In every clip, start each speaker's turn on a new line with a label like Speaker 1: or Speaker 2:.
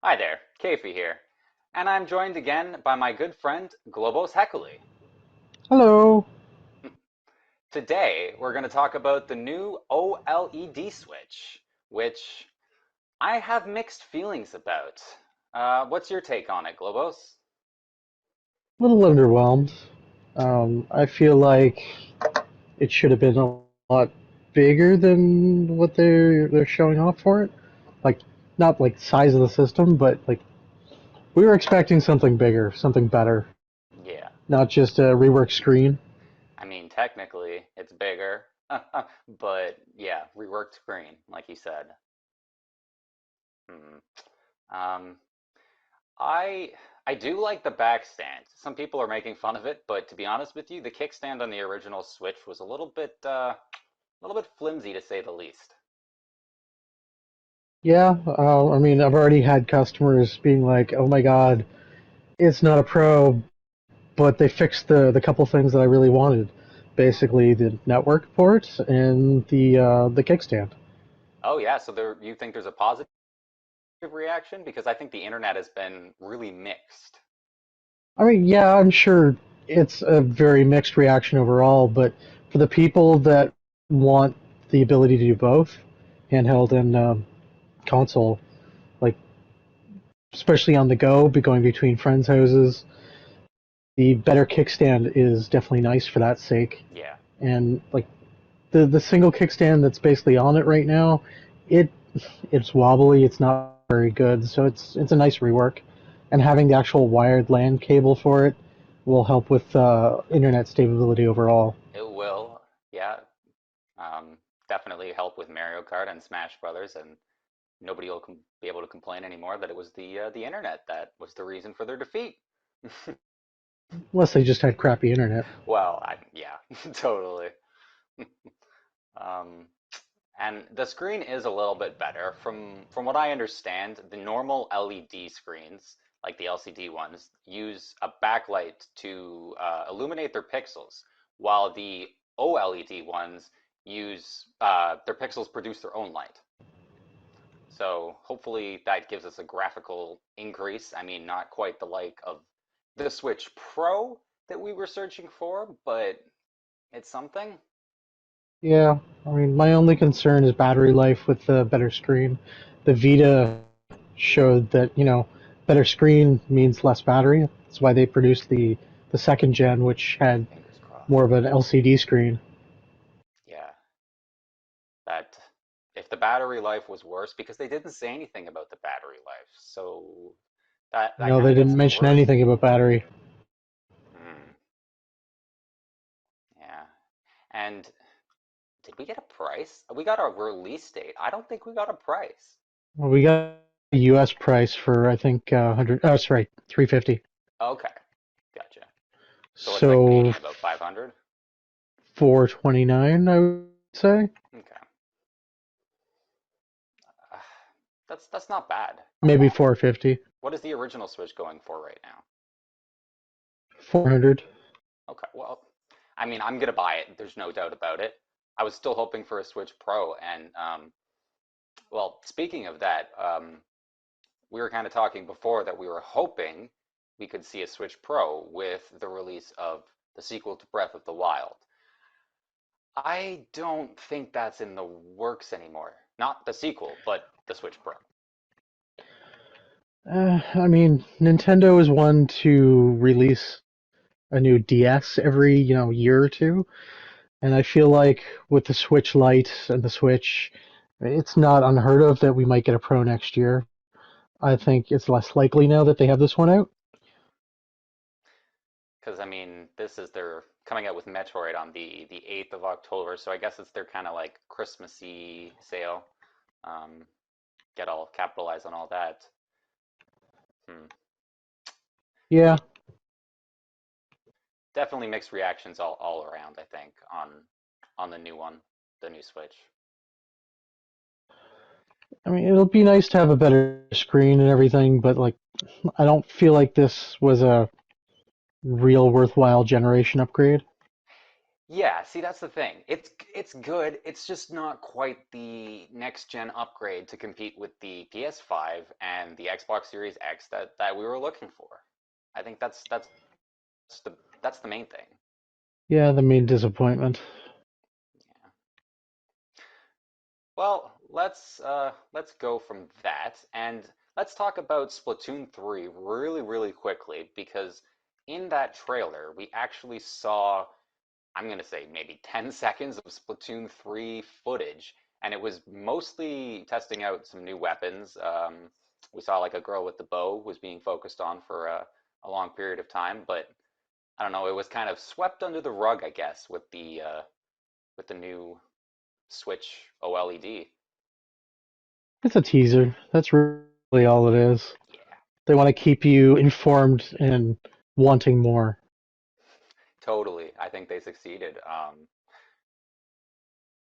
Speaker 1: Hi there, Keifi here, and I'm joined again by my good friend GlobosHekili.
Speaker 2: Hello.
Speaker 1: Today, we're going to talk about the new OLED Switch, which I have mixed feelings about. What's your take on it, Globos?
Speaker 2: A little underwhelmed. I feel like it should have been a lot bigger than what they're showing off for it. Like not like size of the system, but like we were expecting something bigger, something better,
Speaker 1: Yeah,
Speaker 2: not just a rework screen.
Speaker 1: I mean, technically, it's bigger, but yeah, reworked screen, like you said. Hmm. Um, I I do like the back stand. Some people are making fun of it, but to be honest with you, the kickstand on the original Switch was a little bit flimsy to say the least.
Speaker 2: Yeah, I mean, I've already had customers being like, "Oh my God, it's not a pro," but they fixed the couple things that I really wanted. Basically, the network port and the kickstand.
Speaker 1: Oh yeah, so you think there's a positive reaction? Because I think the internet has been really mixed.
Speaker 2: I mean, yeah, I'm sure it's a very mixed reaction overall, but for the people that want the ability to do both, handheld and console, like especially on the go, be going between friends' houses, the better kickstand is definitely nice for that sake.
Speaker 1: Yeah.
Speaker 2: And like the single kickstand that's basically on it right now, it it's wobbly, it's not very good, so it's a nice rework. And having the actual wired LAN cable for it will help with internet stability overall.
Speaker 1: It will. Yeah. Um, Definitely help with Mario Kart and Smash Brothers, and nobody will be able to complain anymore that it was the internet that was the reason for their defeat.
Speaker 2: Unless they just had crappy internet.
Speaker 1: Well, yeah, totally. Um, and the screen is a little bit better. From what I understand, the normal LED screens, like the LCD ones, use a backlight to illuminate their pixels, while the OLED ones use their pixels produce their own light. So hopefully that gives us a graphical increase. I mean, not quite the like of the Switch Pro that we were searching for, but it's something.
Speaker 2: Yeah, I mean, my only concern is battery life with the better screen. The Vita showed that, better screen means less battery. That's why they produced the second gen, which had
Speaker 1: Fingers
Speaker 2: more
Speaker 1: crossed.
Speaker 2: of an LCD screen.
Speaker 1: Yeah, that if the battery life was worse, because they didn't say anything about the battery life, so that
Speaker 2: No,
Speaker 1: kind
Speaker 2: they
Speaker 1: of
Speaker 2: didn't
Speaker 1: makes me
Speaker 2: mention
Speaker 1: worried.
Speaker 2: anything about battery.
Speaker 1: Hmm, yeah. And did we get a price? We got a release date. I don't think we got a price.
Speaker 2: Well, we got a US price for I think 100. Oh, sorry, 350.
Speaker 1: Okay, gotcha. So what's that
Speaker 2: So
Speaker 1: Canadian, about 500?
Speaker 2: 429, I would say.
Speaker 1: Okay. Uh, that's not bad.
Speaker 2: Maybe 450.
Speaker 1: What is the original Switch going for right now?
Speaker 2: 400.
Speaker 1: Okay, well, I mean, I'm gonna buy it. There's no doubt about it. I was still hoping for a Switch Pro, and well, speaking of that, we were kind of talking before that we were hoping we could see a Switch Pro with the release of the sequel to Breath of the Wild. I don't think that's in the works anymore. Not the sequel, but the Switch Pro.
Speaker 2: I mean, Nintendo is one to release a new DS every, year or two. And I feel like with the Switch Lite and the Switch, it's not unheard of that we might get a Pro next year. I think it's less likely now that they have this one out.
Speaker 1: Because I mean, this is their coming out with Metroid on the 8th of October, so I guess it's their kind of like Christmassy sale. Um, get all capitalize on all that. Hmm.
Speaker 2: Yeah,
Speaker 1: Definitely mixed reactions all around, I think, on the new one, the new Switch.
Speaker 2: I mean, it'll be nice to have a better screen and everything, but like, I don't feel like this was a real worthwhile generation upgrade.
Speaker 1: Yeah, see, that's the thing. It's good. It's just not quite the next gen upgrade to compete with the PS5 and the Xbox Series X that we were looking for. I think that's the main thing.
Speaker 2: Yeah, the main disappointment.
Speaker 1: Yeah. Well, let's go from that and let's talk about Splatoon 3 really, really quickly because in that trailer we actually saw I'm going to say maybe 10 seconds of Splatoon 3 footage, and it was mostly testing out some new weapons. We saw like a girl with the bow was being focused on for a long period of time, but I don't know, it was kind of swept under the rug, I guess, with the new Switch OLED.
Speaker 2: It's a teaser. That's really all it is.
Speaker 1: Yeah,
Speaker 2: They want to keep you informed and wanting more.
Speaker 1: totally. I think they succeeded.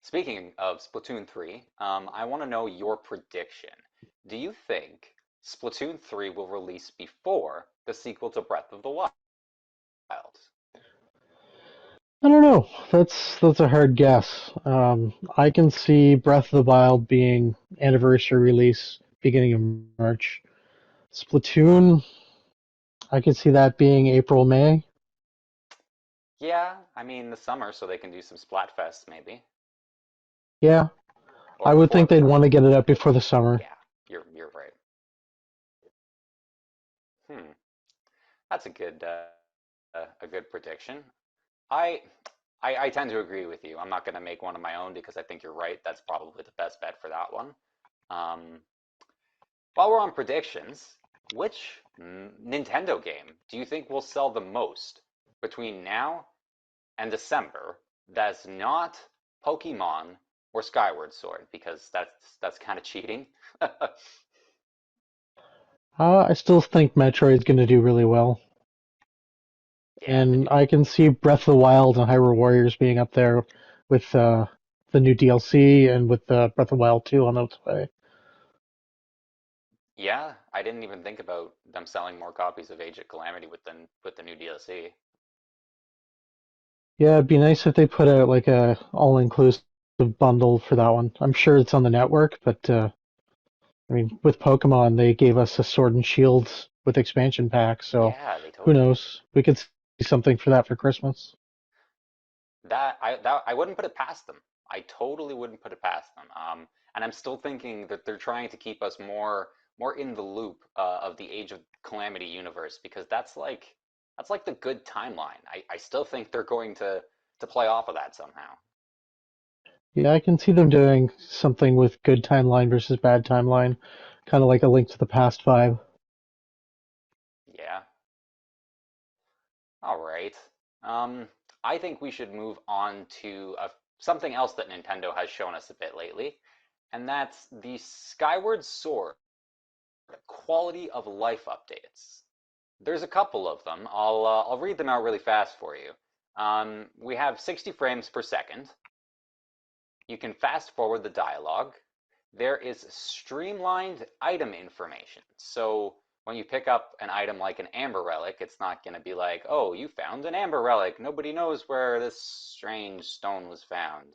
Speaker 1: Speaking of Splatoon 3, I want to know your prediction. Do you think Splatoon 3 will release before the sequel to Breath of the Wild?
Speaker 2: I don't know. That's a hard guess. I can see Breath of the Wild being anniversary release beginning of March. Splatoon, I could see that being April, May.
Speaker 1: Yeah, I mean the summer, so they can do some Splatfests maybe,
Speaker 2: Yeah,
Speaker 1: or
Speaker 2: I would
Speaker 1: before
Speaker 2: think
Speaker 1: the
Speaker 2: they'd want
Speaker 1: summer.
Speaker 2: to get it up before the summer.
Speaker 1: Yeah, you're right. Hmm, that's a good prediction. I, I tend to agree with you. I'm not going to make one of my own because I think you're right. That's probably the best bet for that one. Um, While we're on predictions, which Nintendo game do you think will sell the most between now and December that's not Pokemon or Skyward Sword? Because that's kind of cheating.
Speaker 2: I still think Metroid's going to do really well.
Speaker 1: Yeah, the
Speaker 2: And
Speaker 1: new
Speaker 2: I can see Breath of the Wild and Hyrule Warriors being up there with the new DLC and with Breath of the Wild 2 on its way.
Speaker 1: yeah, I didn't even think about them selling more copies of Age of Calamity with the new DLC.
Speaker 2: Yeah, it'd be nice if they put out like a all-inclusive bundle for that one. I'm sure it's on the network, but I mean, with Pokemon, they gave us a Sword and Shield with expansion pack, so
Speaker 1: Yeah, they
Speaker 2: who
Speaker 1: totally did.
Speaker 2: knows? We could see something for that for Christmas.
Speaker 1: That I wouldn't put it past them. I totally wouldn't put it past them. And I'm still thinking that they're trying to keep us more in the loop of the Age of Calamity universe because that's like the good timeline. I still think they're going to play off of that somehow.
Speaker 2: Yeah, I can see them doing something with good timeline versus bad timeline, kind of like a Link to the Past vibe.
Speaker 1: Yeah. All right. Um, I think we should move on to something else that Nintendo has shown us a bit lately, and that's the Skyward Sword quality of life updates. There's a couple of them. I'll read them out really fast for you. We have 60 frames per second. You can fast forward the dialogue. There is streamlined item information. So when you pick up an item like an amber relic, it's not going to be like, oh, you found an amber relic. Nobody knows where this strange stone was found.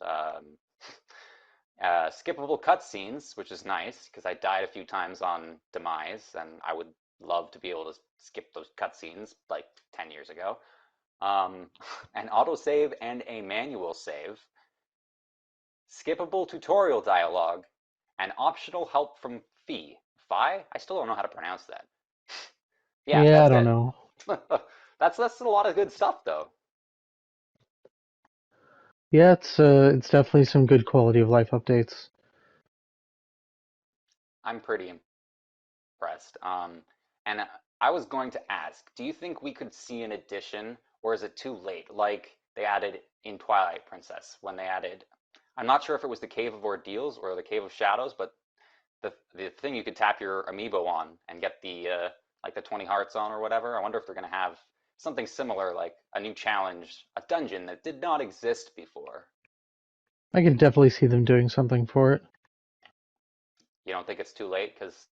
Speaker 1: Skippable cut scenes, which is nice because I died a few times on Demise, and I would love to be able to skip those cutscenes like 10 years ago. An autosave and a manual save, skippable tutorial dialogue, and optional help from Fi. I still don't know how to pronounce that. Yeah,
Speaker 2: Yeah, I
Speaker 1: that's
Speaker 2: don't
Speaker 1: it.
Speaker 2: know.
Speaker 1: That's a lot of good stuff though.
Speaker 2: Yeah, it's definitely some good quality of life updates.
Speaker 1: I'm pretty impressed. And I was going to ask, do you think we could see an addition, or is it too late? Like they added in Twilight Princess when they added. I'm not sure if it was the Cave of Ordeals or the Cave of Shadows, but the thing you could tap your amiibo on and get the like the 20 hearts on or whatever. I wonder if they're gonna have something similar, like a new challenge, a dungeon that did not exist before.
Speaker 2: I can definitely see them doing something for it.
Speaker 1: You don't think it's too late? Because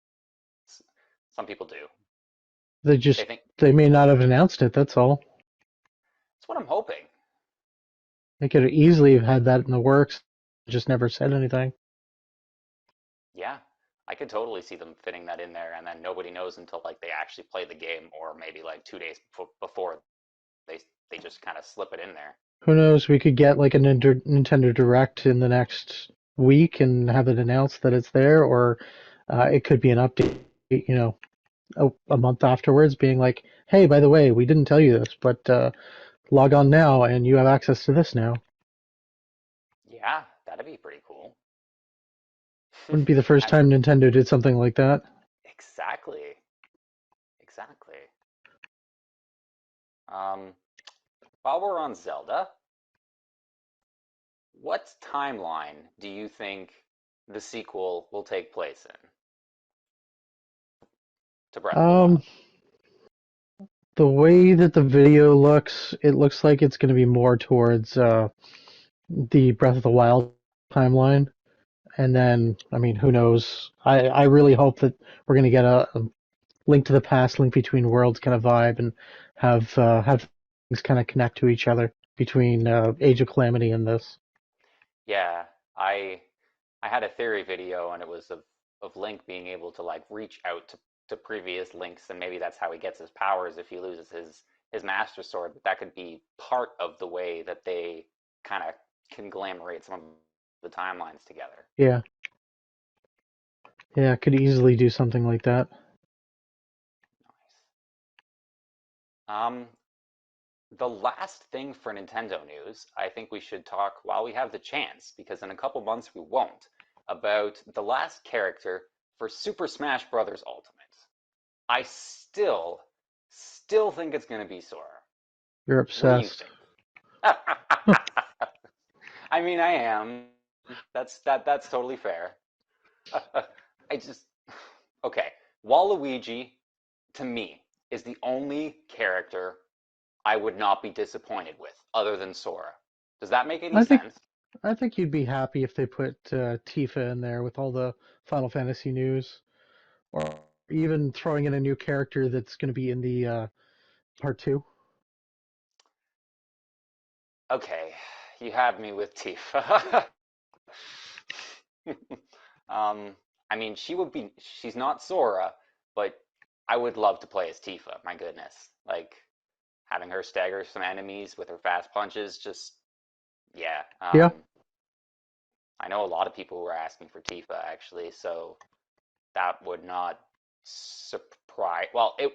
Speaker 1: some people do.
Speaker 2: They
Speaker 1: They
Speaker 2: just
Speaker 1: think
Speaker 2: they may not have announced it, that's all.
Speaker 1: that's what I'm hoping.
Speaker 2: They could easily have had that in the works, just never said anything.
Speaker 1: Yeah, I could totally see them fitting that in there, and then nobody knows until like they actually play the game, or maybe like 2 days before they they just kind of slip it in there.
Speaker 2: Who knows? We could get like a Nintendo Direct in the next week and have it announced that it's there, or it could be an update, a month afterwards, being like, "Hey, by the way, we didn't tell you this, but log on now and you have access to this now."
Speaker 1: Yeah, that'd be pretty cool.
Speaker 2: Wouldn't be the first
Speaker 1: I,
Speaker 2: time Nintendo did something like that.
Speaker 1: exactly, exactly. Um, while we're on Zelda, what timeline do you think the sequel will take place in to Breath of the
Speaker 2: Um,
Speaker 1: Wild?
Speaker 2: the way that the video looks, it looks like it's going to be more towards the Breath of the Wild timeline. And then, I mean, who knows? I really hope that we're going to get a link to the past, link between worlds kind of vibe, and have things kind of connect to each other between Age of Calamity and this.
Speaker 1: Yeah, I I had a theory video and it was of Link being able to like reach out to previous Links and maybe that's how he gets his powers if he loses his Master Sword. But that could be part of the way that they kind of conglomerate some of the timelines together.
Speaker 2: Yeah, yeah, could easily do something like that.
Speaker 1: Nice. The last thing for Nintendo news, I think we should talk while we have the chance, because in a couple months we won't, about the last character for Super Smash Bros. Ultimate. I still think it's going to be Sora.
Speaker 2: You're
Speaker 1: What do you
Speaker 2: obsessed.
Speaker 1: think? I mean, I am. That's totally fair. I just okay. Waluigi to me is the only character I would not be disappointed with other than Sora. Does that make any
Speaker 2: I think
Speaker 1: sense?
Speaker 2: I think you'd be happy if they put Tifa in there with all the Final Fantasy news, or even throwing in a new character that's going to be in the part two.
Speaker 1: Okay, you have me with Tifa. um, I mean, she's not Sora, but I would love to play as Tifa. My goodness, like having her stagger some enemies with her fast punches, just yeah.
Speaker 2: Yeah,
Speaker 1: I know a lot of people were asking for Tifa actually, so that would not surprise. Well, it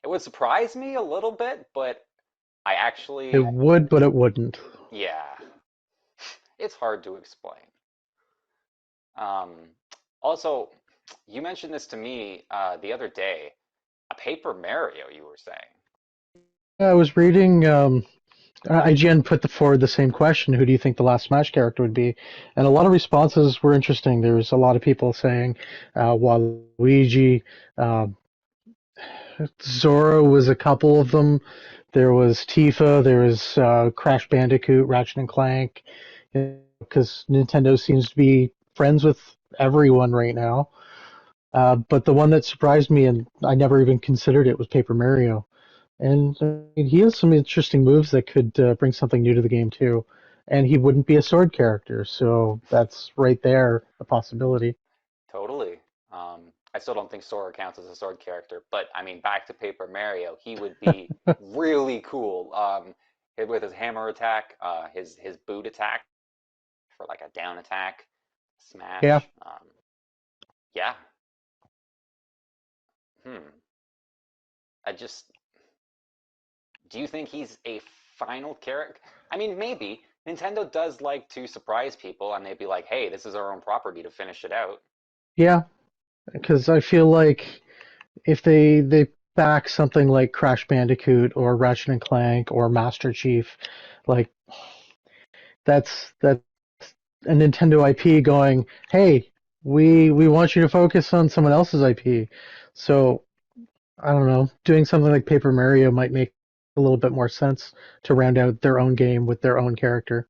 Speaker 1: would surprise me a little bit, but I
Speaker 2: it
Speaker 1: actually,
Speaker 2: would, but it wouldn't.
Speaker 1: yeah, it's hard to explain. Um, also, you mentioned this to me the other day. A Paper Mario, you were saying.
Speaker 2: I was reading. IGN put forward the same question: Who do you think the last Smash character would be? And a lot of responses were interesting. There was a lot of people saying Waluigi, uh, Zora was a couple of them. There was Tifa. There was Crash Bandicoot, Ratchet and Clank. Because Nintendo seems to be friends with everyone right now. But the one that surprised me, and I never even considered it, was Paper Mario. And he has some interesting moves that could bring something new to the game too. And he wouldn't be a sword character, so that's right there a possibility.
Speaker 1: Totally. I still don't think Sora counts as a sword character, but I mean, back to Paper Mario, he would be really cool. With his hammer attack, his boot attack for like a down attack,
Speaker 2: Yeah,
Speaker 1: smash. Yeah. Hmm. I just Do you think he's a final character? I mean, maybe. Nintendo does like to surprise people and they'd be like, hey, this is our own property to finish it out.
Speaker 2: yeah, because I feel like if they back something like Crash Bandicoot or Ratchet and Clank or Master Chief, like that's a Nintendo IP going, hey, we want you to focus on someone else's IP. So I don't know, doing something like Paper Mario might make a little bit more sense to round out their own game with their own character.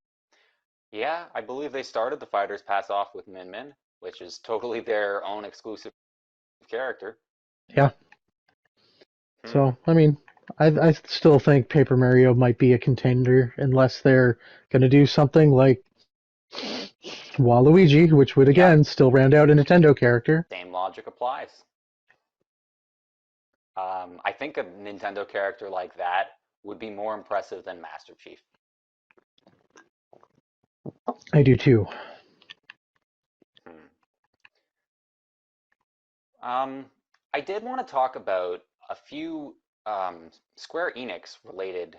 Speaker 1: Yeah, I believe they started the Fighters Pass off with Min Min, which is totally their own exclusive character.
Speaker 2: Yeah.
Speaker 1: Hmm.
Speaker 2: So I mean, I still think Paper Mario might be a contender unless they're going to do something like Waluigi, which would
Speaker 1: Yeah,
Speaker 2: again still round out a Nintendo character.
Speaker 1: same logic applies. I think a Nintendo character like that would be more impressive than Master Chief.
Speaker 2: I do too.
Speaker 1: Hmm. Um, I did want to talk about a few Square Enix related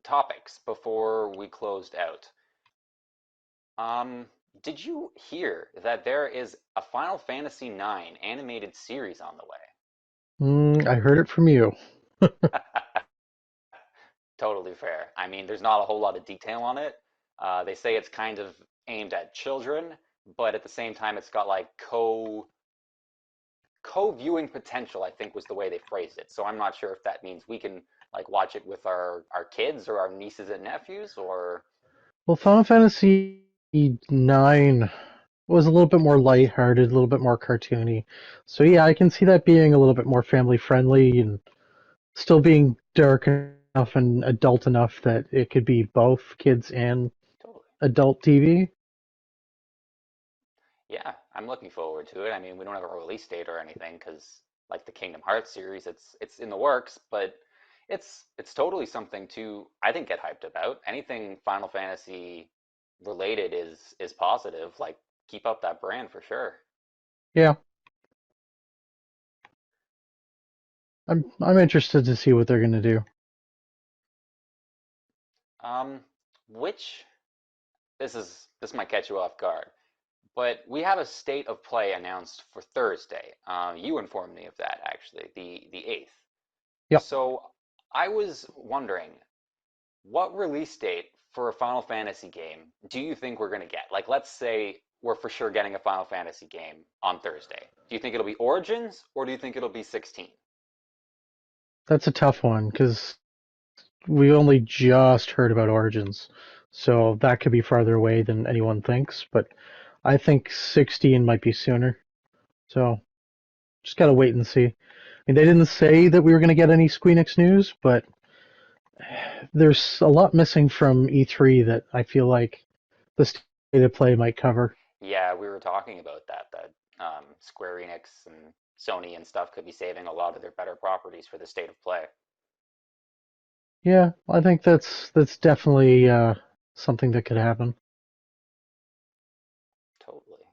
Speaker 1: topics before we closed out. Um, did you hear that there is a Final Fantasy IX animated series on the
Speaker 2: I heard it from you.
Speaker 1: way? Totally fair. I mean, there's not a whole lot of detail on it. They say it's kind of aimed at children, but at the same time, it's got like co-viewing potential, I think was the way they phrased it. So I'm not sure if that means we can like watch it with our kids or our nieces and nephews or
Speaker 2: Well, Final Fantasy IX was a little bit more lighthearted, a little bit more cartoony. So yeah, I can see that being a little bit more family friendly and still being dark enough and adult enough that it could be both kids and
Speaker 1: totally.
Speaker 2: adult TV.
Speaker 1: Yeah, I'm looking forward to it. I mean, we don't have a release date or anything because like the Kingdom Hearts series, it's in the works, but it's totally something to I think get hyped about. Anything Final Fantasy related is positive. Like keep up that brand for sure.
Speaker 2: Yeah, I'm interested to see what they're gonna do.
Speaker 1: Um, which this might catch you off guard. But we have a state of play announced for Thursday. You informed me of that actually, the 8th.
Speaker 2: Yep,
Speaker 1: So I was wondering, what release date for a Final Fantasy game do you think we're going to get? Like, let's say we're for sure getting a Final Fantasy game on Thursday. Do you think it'll be Origins or do you think it'll be 16?
Speaker 2: that's a tough one because we only just heard about Origins, so that could be farther away than anyone thinks. But I think 16 might be sooner. So just gotta wait and see. I mean, they didn't say that we were gonna get any Squeenix news, but there's a lot missing from E3 that I feel like the state of play might cover.
Speaker 1: Yeah, we were talking about that Square Enix and Sony and stuff could be saving a lot of their better properties for the state of play.
Speaker 2: Yeah, I think that's definitely something that could happen.
Speaker 1: Totally.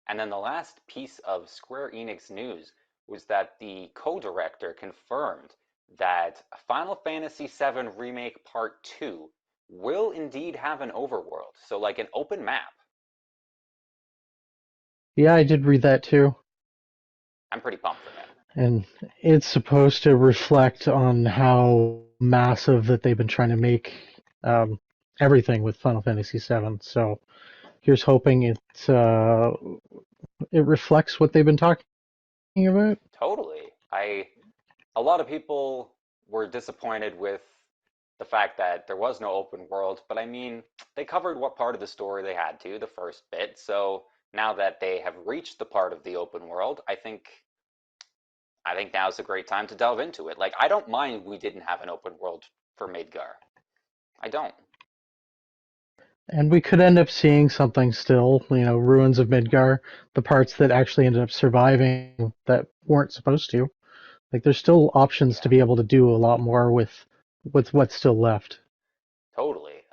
Speaker 1: And then the last piece of Square Enix news was that the co-director confirmed that Final Fantasy VII Remake Part 2 will indeed have an overworld, so like an open map.
Speaker 2: Yeah, I did read that too,
Speaker 1: I'm pretty pumped for that.
Speaker 2: and it's supposed to reflect on how massive that they've been trying to make um, everything with Final Fantasy VII. So here's hoping it reflects what they've been talking about.
Speaker 1: Totally. A lot of people were disappointed with the fact that there was no open world, but I mean, they covered what part of the story they had to, the first bit. So now that they have reached the part of the open world, I think now's a great time to delve into it. Like I don't mind we didn't have an open world for Midgar. I don't.
Speaker 2: And we could end up seeing something still, ruins of Midgar, the parts that actually ended up surviving that weren't supposed to. Like there's still options to
Speaker 1: Yeah,
Speaker 2: be able to do a lot more with what's still left.
Speaker 1: totally.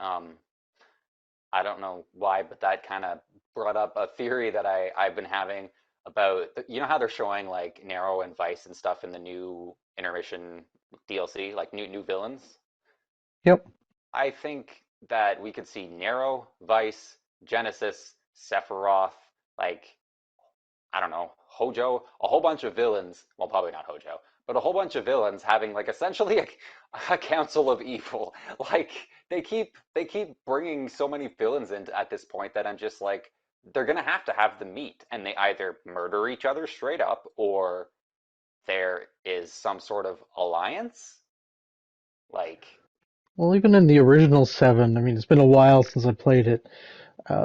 Speaker 1: I don't know why, but that kind of brought up a theory that I've been having about you know how they're showing like Nero and Vice and stuff in the new intermission DLC, like new villains.
Speaker 2: Yep.
Speaker 1: I think that we could see Nero, Vice, Genesis, Sephiroth, like I don't know, Hojo, a whole bunch of villains. Well, probably not Hojo, but a whole bunch of villains having like essentially a council of evil. Like they keep bringing so many villains in at this point that I'm just like they're gonna have to have the meat, and they either murder each other straight up or there is some sort of alliance. Like
Speaker 2: Well, even in the original Seven, I mean, it's been a while since I played it.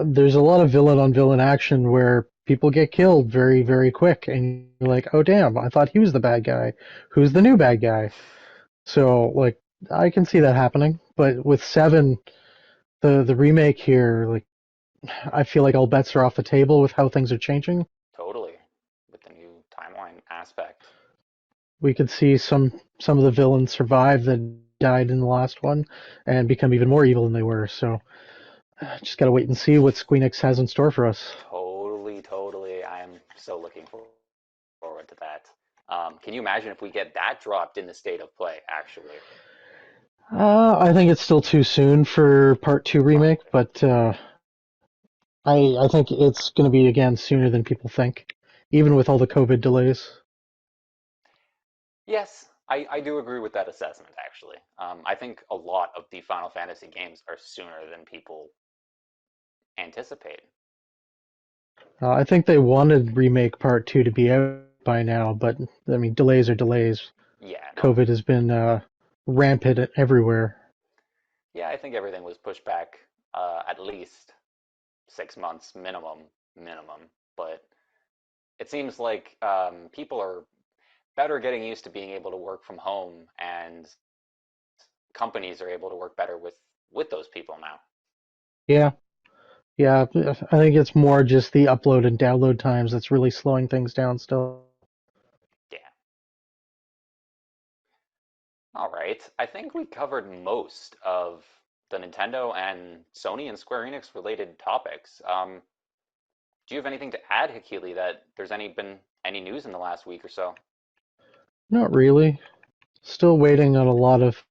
Speaker 2: There's a lot of villain on villain action where people get killed very, very quick, and you're like, oh damn, I thought he was the bad guy. Who's the new bad guy? So like I can see that happening, but with 7, the remake here, like I feel like all bets are off the table with how things are changing.
Speaker 1: Totally, with the new timeline aspect.
Speaker 2: We could see some of the villains survive that died in the last one and become even more evil than they were. So just gotta wait and see what Squeenix has in store for us.
Speaker 1: Totally, totally. I'm so looking forward to that. Can you imagine if we get that dropped in the state of play, actually?
Speaker 2: I think it's still too soon for Part 2 remake,
Speaker 1: Probably.
Speaker 2: but I think it's going to be again sooner than people think, even with all the COVID delays.
Speaker 1: Yes, I do agree with that assessment, actually. I think a lot of the Final Fantasy games are sooner than people anticipate.
Speaker 2: I think they wanted Remake Part 2 to be out by now, but I mean, delays are delays.
Speaker 1: Yeah, no.
Speaker 2: COVID has been rampant everywhere.
Speaker 1: Yeah, I think everything was pushed back at least 6 months minimum. But it seems like people are better getting used to being able to work from home, and companies are able to work better with those people now.
Speaker 2: Yeah, yeah. I think it's more just the upload and download times that's really slowing things down still.
Speaker 1: Yeah. All right. I think we covered most of the Nintendo and Sony and Square Enix related topics. Do you have anything to add, Hakili, that there's been any news in the last week or so?
Speaker 2: Not really. Still waiting on a lot of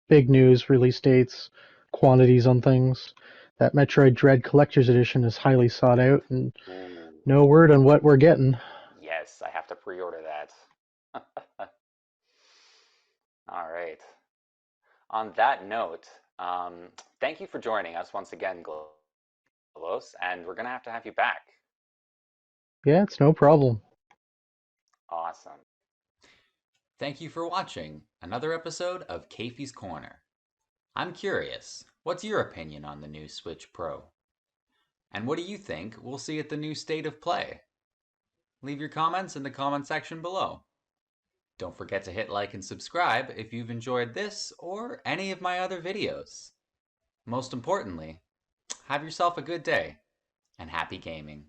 Speaker 2: big news, release dates, quantities on things. That Metroid Dread Collector's Edition is highly sought out, and
Speaker 1: Ooh,
Speaker 2: no word on what we're getting.
Speaker 1: yes, I have to pre-order that. All right. On that note, thank you for joining us once again, Globos, and we're gonna have to have you back.
Speaker 2: Yeah, it's no problem.
Speaker 1: Awesome. Thank you for watching another episode of Kafe's Corner. I'm curious, what's your opinion on the new Switch Pro? And what do you think we'll see at the new State of Play? Leave your comments in the comment section below. Don't forget to hit like and subscribe if you've enjoyed this or any of my other videos. Most importantly, have yourself a good day and happy gaming.